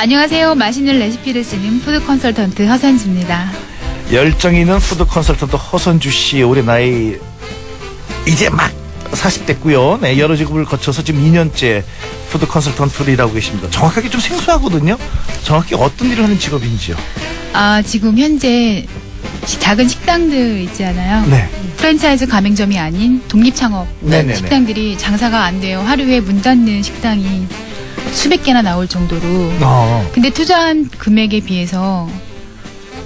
안녕하세요. 맛있는 레시피를 쓰는 푸드 컨설턴트 허선주입니다. 열정 있는 푸드 컨설턴트 허선주 씨, 올해 나이 이제 막 40 됐고요. 네, 여러 직업을 거쳐서 지금 2년째 푸드 컨설턴트를 일하고 계십니다. 정확하게 좀 생소하거든요. 정확히 어떤 일을 하는 직업인지요? 지금 현재 작은 식당들 있지 않아요? 네. 프랜차이즈 가맹점이 아닌 독립창업 네네네. 식당들이 장사가 안 돼요. 하루에 문 닫는 식당이 수백 개나 나올 정도로. 근데 투자한 금액에 비해서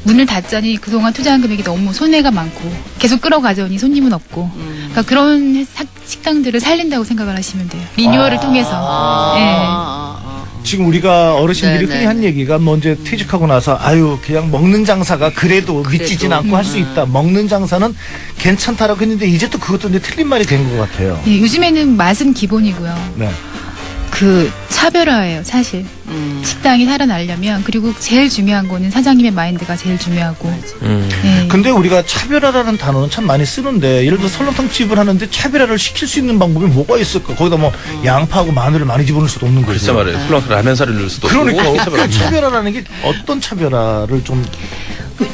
문을 닫자니 그동안 투자한 금액이 너무 손해가 많고 계속 끌어가자니 손님은 없고 그러니까 그런 식당들을 살린다고 생각을 하시면 돼요. 리뉴얼을 통해서. 지금 우리가 어르신들이 네네. 흔히 한 얘기가 뭐 이제 퇴직하고 나서 아유 그냥 먹는 장사가 그래도 미치진 않고 할 수 있다. 먹는 장사는 괜찮다라고 했는데 이제 또 그것도 이제 틀린 말이 된 것 같아요. 네, 요즘에는 맛은 기본이고요. 네. 그 차별화예요, 사실. 식당이 살아나려면. 그리고 제일 중요한 거는 사장님의 마인드가 제일 중요하고. 네. 근데 우리가 차별화라는 단어는 참 많이 쓰는데 예를 들어 설렁탕 집을 하는데 차별화를 시킬 수 있는 방법이 뭐가 있을까? 거기다 뭐 양파하고 마늘을 많이 집어넣을 수도 없는 거죠. 글쎄 말이에요. 설렁탕 라면사를 넣을 수도 없고. 그러니까 차별하는 거. 차별화라는 게 어떤 차별화를 좀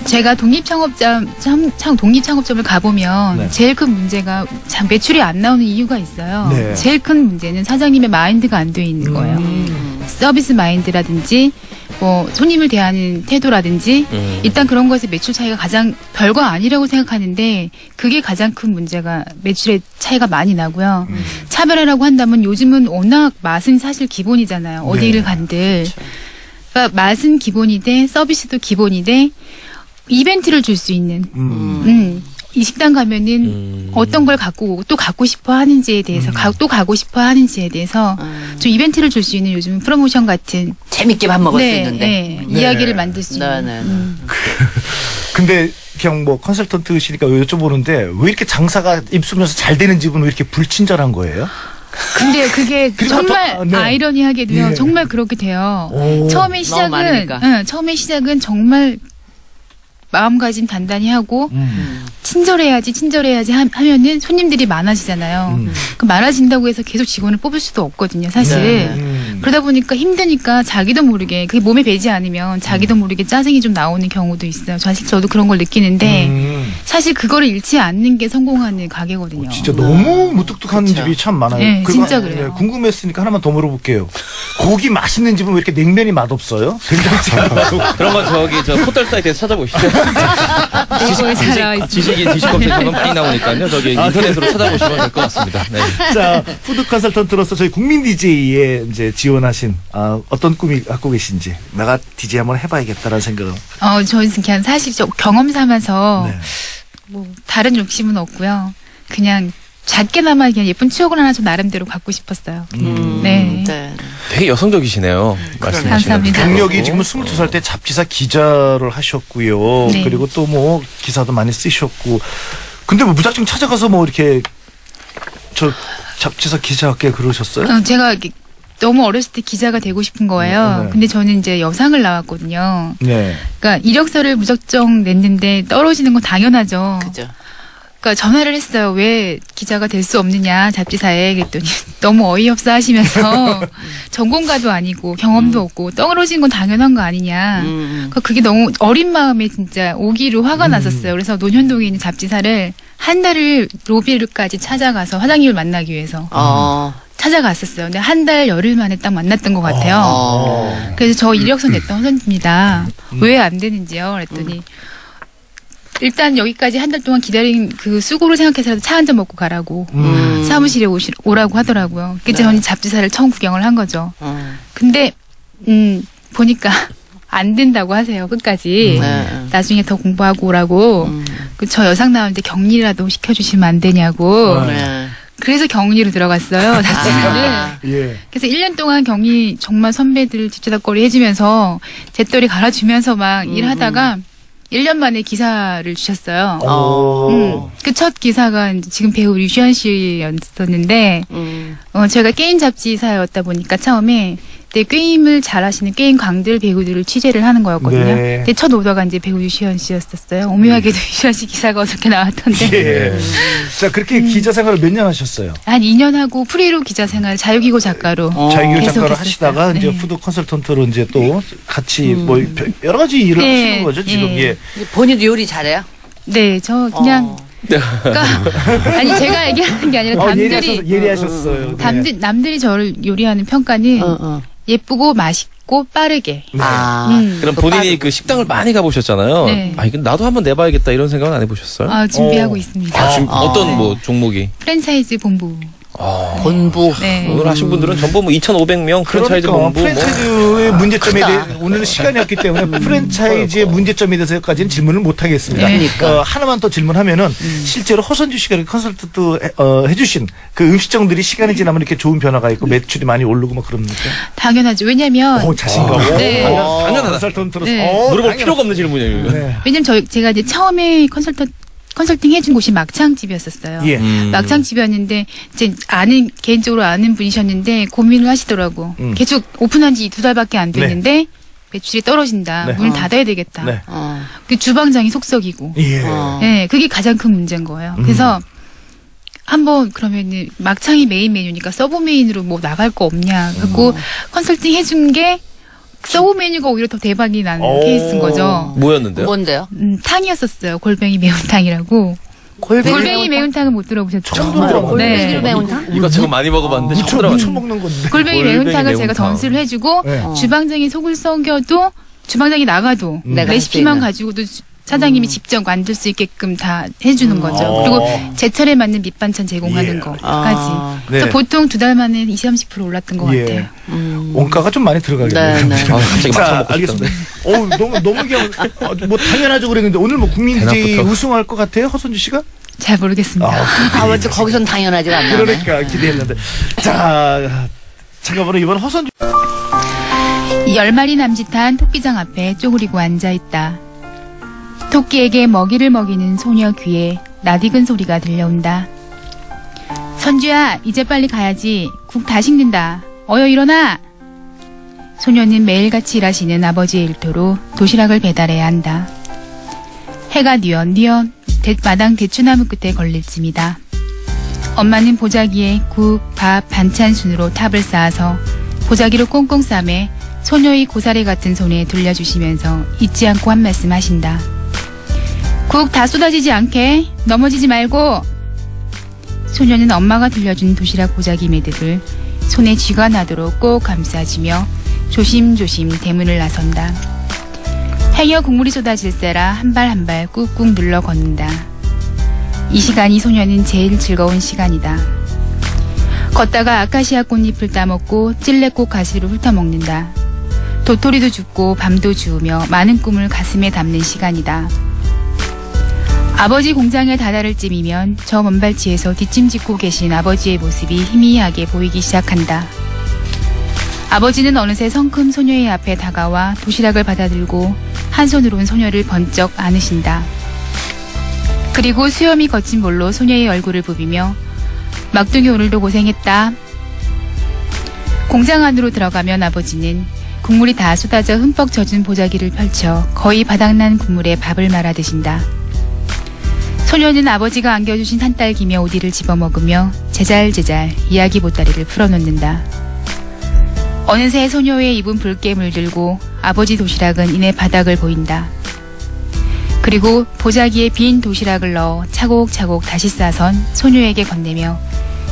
제가 독립창업점을 가보면 네. 제일 큰 문제가 참 매출이 안 나오는 이유가 있어요. 네. 제일 큰 문제는 사장님의 마인드가 안 돼 있는 거예요. 서비스 마인드라든지 뭐 손님을 대하는 태도라든지 일단 그런 것에 매출 차이가 가장 별거 아니라고 생각하는데 그게 가장 큰 문제가 매출의 차이가 많이 나고요. 차별화라고 한다면 요즘은 워낙 맛은 사실 기본이잖아요. 어디를 네. 간들. 그러니까 맛은 기본이되 서비스도 기본이되 이벤트를 줄 수 있는 이 식당 가면은 어떤 걸 갖고 오고 또 갖고 싶어 하는지에 대해서 또 가고 싶어 하는지에 대해서 좀 이벤트를 줄 수 있는 요즘 프로모션 같은 재밌게 밥 먹을 수 네, 있는데. 네, 네. 이야기를 만들 수 있는 네. 근데 그냥 뭐 컨설턴트시니까 여쭤보는데 왜 이렇게 장사가 입수면서 잘 되는 집은 왜 이렇게 불친절한 거예요? 근데 그게 그리고 정말 네. 아이러니하게도요. 예. 정말 그렇게 돼요. 오. 처음에 많으니까. 처음에 시작은 정말 마음가짐 단단히 하고 친절해야지 하면은 손님들이 많아지잖아요. 그 많아진다고 해서 계속 직원을 뽑을 수도 없거든요, 사실. 네. 그러다 보니까 힘드니까 자기도 모르게 그게 몸에 배지 않으면 자기도 모르게 짜증이 좀 나오는 경우도 있어요. 사실 저도 그런 걸 느끼는데 사실 그거를 잃지 않는 게 성공하는 가게거든요. 진짜 너무 무뚝뚝한 그쵸. 집이 참 많아요. 네, 그리고 진짜 그래요. 궁금했으니까 하나만 더 물어볼게요. 고기 맛있는 집은 왜 이렇게 냉면이 맛없어요? 된장찌개 맛없고. 그런 건 저기 포털 사이트에서 찾아보시죠. 네이버에 잘 나와 있습니다. 지식인 검색하면 많이 나오니까요. 저기 인터넷으로 찾아보시면 될 것 같습니다. 네. 자, 푸드 컨설턴트로서 저희 국민 DJ에 이제 지원하신 어떤 꿈이 갖고 계신지 내가 DJ 한번 해봐야겠다라는 생각을. 저는 그냥 사실 좀 경험 삼아서 네. 뭐 다른 욕심은 없고요. 그냥 작게나마 그냥 예쁜 추억을 하나 좀 나름대로 갖고 싶었어요. 네. 네. 되게 여성적이시네요. 말씀하시는 감사합니다. 경력이 지금 22살 때 잡지사 기자를 하셨고요. 네. 그리고 또 뭐 기사도 많이 쓰셨고. 근데 뭐 무작정 찾아가서 뭐 이렇게 저 잡지사 기자께 그러셨어요? 제가 너무 어렸을 때 기자가 되고 싶은 거예요. 네. 근데 저는 이제 여상을 나왔거든요. 네. 그러니까 이력서를 무작정 냈는데 떨어지는 건 당연하죠. 그죠. 그러니까 전화를 했어요. 왜 기자가 될 수 없느냐 잡지사에. 그랬더니 너무 어이없어 하시면서 전공가도 아니고 경험도 없고 떨어진 건 당연한 거 아니냐. 그러니까 그게 너무 어린 마음에 진짜 오기로 화가 났었어요. 그래서 논현동에 있는 잡지사를 한 달을 로비를까지 찾아가서 화장님을 만나기 위해서 찾아갔었어요. 근데 한 달 열흘 만에 딱 만났던 것 같아요. 그래서 저 이력서 냈던 허선입니다. 왜 안 되는지요? 그랬더니 일단 여기까지 한 달 동안 기다린 그 수고를 생각해서라도 차 한 잔 먹고 가라고 사무실에 오라고 하더라고요. 그래서 저는 잡지사를 처음 구경을 한 거죠. 근데 보니까 안 된다고 하세요. 끝까지. 나중에 더 공부하고 오라고. 저 여상 나오는데 격리라도 시켜주시면 안 되냐고. 그래서 격리로 들어갔어요. 잡지사를. 예. 그래서 1년 동안 격리 정말 선배들 뒷조닥거리 해주면서 제떨이 갈아주면서 막 일하다가 1년 만에 기사를 주셨어요. 그 첫 기사가 이제 지금 배우 류시연 씨였었는데, 제가 게임 잡지사였다 보니까 처음에 그때 게임을 잘하시는 게임 강들 배우들을 취재를 하는 거였거든요. 네. 근데 첫 오더가 이제 배우 유시연 씨였었어요. 오묘하게도 유시연 씨 기사가 어저께 나왔던데. 예. 자, 그렇게 기자 생활을 몇 년 하셨어요? 한 2년 하고 프리로 기자 생활 자유기고 작가로 자유기고 계속 작가를 했었어요. 하시다가 이제 네. 푸드 컨설턴트로 이제 또 같이 뭐 여러 가지 일을 네. 하시는 거죠, 지금. 네. 예. 본인도 요리 잘해요? 네, 저 그냥 그러니까 아니 제가 얘기하는 게 아니라 남들이 예리하셨어요. 네. 남들이 저를 요리하는 평가는 예쁘고 맛있고 빠르게. 네. 그럼 본인이 그 식당을 많이 가보셨잖아요. 네. 아, 이건 나도 한번 내봐야겠다 이런 생각은 안 해보셨어요? 준비하고 있습니다. 지금 어떤 뭐 종목이? 프랜차이즈 본부. 본부. 네. 오늘 하신 분들은 전부 뭐 2,500명 프랜차이즈 본부 프랜차이즈의 문제점에 크다. 대해 오늘은 시간이 없기 때문에 프랜차이즈의 문제점에 대해서까지는 질문을 못 하겠습니다. 네. 하나만 더 질문하면은 실제로 허선주 씨가 이렇게 컨설턴트 해주신 그 음식점들이 시간이 지나면 이렇게 좋은 변화가 있고 매출이 많이 오르고 뭐 그럽니까? 당연하죠. 왜냐면 자신감. 네. 당연하다. 컨설턴트로서. 네. 물어볼 필요가 없는 질문이에요. 이거. 네. 왜냐면 제가 이제 처음에 컨설팅 해준 곳이 막창집이었었어요. 예. 막창집이었는데 이제 개인적으로 아는 분이셨는데 고민을 하시더라고. 계속 오픈한 지 2달밖에 안 됐는데 매출이 떨어진다. 네. 문을 닫아야 되겠다. 네. 그 주방장이 속썩이고. 예. 네, 그게 가장 큰 문제인 거예요. 그래서 한번 그러면은 막창이 메인 메뉴니까 서브 메인으로 뭐 나갈 거 없냐. 그리고 컨설팅 해준 게 서브 메뉴가 오히려 더 대박이 나는 케이스인 거죠. 뭐였는데요? 뭔데요? 탕이었었어요. 골뱅이 매운탕이라고. 골뱅이 매운탕은 못 들어보셨죠? 처음 들어봤는데. 골뱅이 네. 매운탕? 이거 제가 많이 먹어봤는데 처음 들어봤어요. 무쳐 먹는 건데. 골뱅이 골뱅이 매운탕을 제가 매운탕. 전수를 해주고 네. 주방장이 속을 썩여도 주방장이 나가도 내가 레시피만 할 수 가지고도 사장님이 직접 만들 수 있게끔 다 해주는 거죠. 그리고 제철에 맞는 밑반찬 제공하는 예. 거까지. 네. 그래서 보통 2달 만에 20-30% 올랐던 것 예. 같아요. 원가가 좀 많이 들어가겠네요. 네. 갑자기 자, 막창 먹고 알겠습니다. 너무 그냥 뭐 당연하죠 그랬는데 오늘 뭐 국민 DJ 대낮부터. 우승할 것 같아요, 허선주 씨가? 잘 모르겠습니다. 왜 거기선 당연하지가 않나. 그러니까 기대했는데. 자, 잠깐만요. 이번 허선주 10마리 남짓한 토끼장 앞에 쪼그리고 앉아있다. 토끼에게 먹이를 먹이는 소녀 귀에 낯익은 소리가 들려온다. 선주야, 이제 빨리 가야지. 국 다 식는다. 어여 일어나! 소녀는 매일같이 일하시는 아버지의 일터로 도시락을 배달해야 한다. 해가 뉘엿뉘엿 마당 대추나무 끝에 걸릴 쯤이다. 엄마는 보자기에 국, 밥, 반찬 순으로 탑을 쌓아서 보자기로 꽁꽁 싸매 소녀의 고사리 같은 손에 돌려주시면서 잊지 않고 한 말씀 하신다. 국 다 쏟아지지 않게 넘어지지 말고. 소녀는 엄마가 들려준 도시락 보자기 매듭을 손에 쥐가 나도록 꼭 감싸주며 조심조심 대문을 나선다. 행여 국물이 쏟아질세라 한 발 한 발 꾹꾹 눌러 걷는다. 이 시간이 소녀는 제일 즐거운 시간이다. 걷다가 아카시아 꽃잎을 따먹고 찔레꽃 가시를 훑어먹는다. 도토리도 줍고 밤도 주우며 많은 꿈을 가슴에 담는 시간이다. 아버지 공장에 다다를 쯤이면 저 먼발치에서 뒷짐짓고 계신 아버지의 모습이 희미하게 보이기 시작한다. 아버지는 어느새 성큼 소녀의 앞에 다가와 도시락을 받아들고 한 손으론 소녀를 번쩍 안으신다. 그리고 수염이 거친 볼로 소녀의 얼굴을 부비며 막둥이 오늘도 고생했다. 공장 안으로 들어가면 아버지는 국물이 다 쏟아져 흠뻑 젖은 보자기를 펼쳐 거의 바닥난 국물에 밥을 말아 드신다. 소녀는 아버지가 안겨주신 산딸기며 오디를 집어먹으며 제잘제잘 이야기 보따리를 풀어놓는다. 어느새 소녀의 입은 붉게 물들고 아버지 도시락은 이내 바닥을 보인다. 그리고 보자기에 빈 도시락을 넣어 차곡차곡 다시 싸선 소녀에게 건네며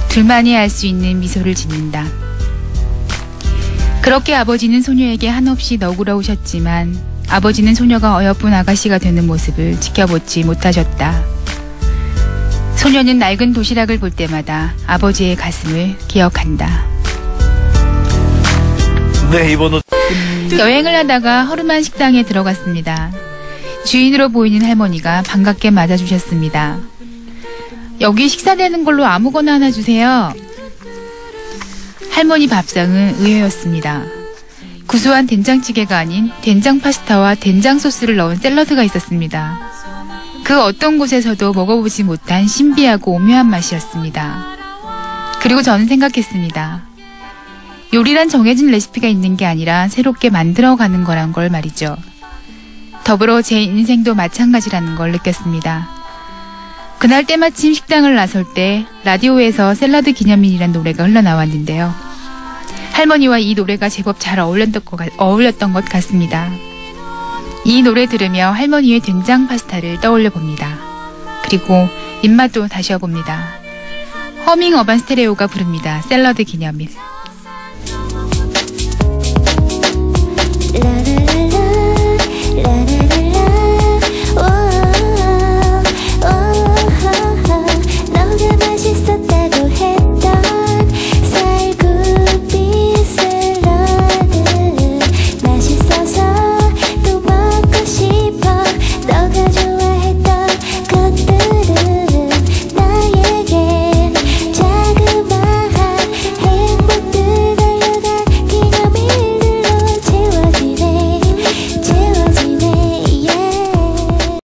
둘만이 알 수 있는 미소를 짓는다. 그렇게 아버지는 소녀에게 한없이 너그러우셨지만 아버지는 소녀가 어여쁜 아가씨가 되는 모습을 지켜보지 못하셨다. 소녀는 낡은 도시락을 볼 때마다 아버지의 가슴을 기억한다. 네, 이번 여행을 하다가 허름한 식당에 들어갔습니다. 주인으로 보이는 할머니가 반갑게 맞아주셨습니다. 여기 식사되는 걸로 아무거나 하나 주세요. 할머니 밥상은 의외였습니다. 구수한 된장찌개가 아닌 된장 파스타와 된장 소스를 넣은 샐러드가 있었습니다. 그 어떤 곳에서도 먹어보지 못한 신비하고 오묘한 맛이었습니다. 그리고 저는 생각했습니다. 요리란 정해진 레시피가 있는 게 아니라 새롭게 만들어가는 거란 걸 말이죠. 더불어 제 인생도 마찬가지라는 걸 느꼈습니다. 그날 때마침 식당을 나설 때 라디오에서 샐러드 기념일이란 노래가 흘러나왔는데요. 할머니와 이 노래가 제법 잘 어울렸던 것 같습니다. 이 노래 들으며 할머니의 된장 파스타를 떠올려 봅니다. 그리고 입맛도 다시어봅니다. 허밍 어반 스테레오가 부릅니다. 샐러드 기념일. 라라라라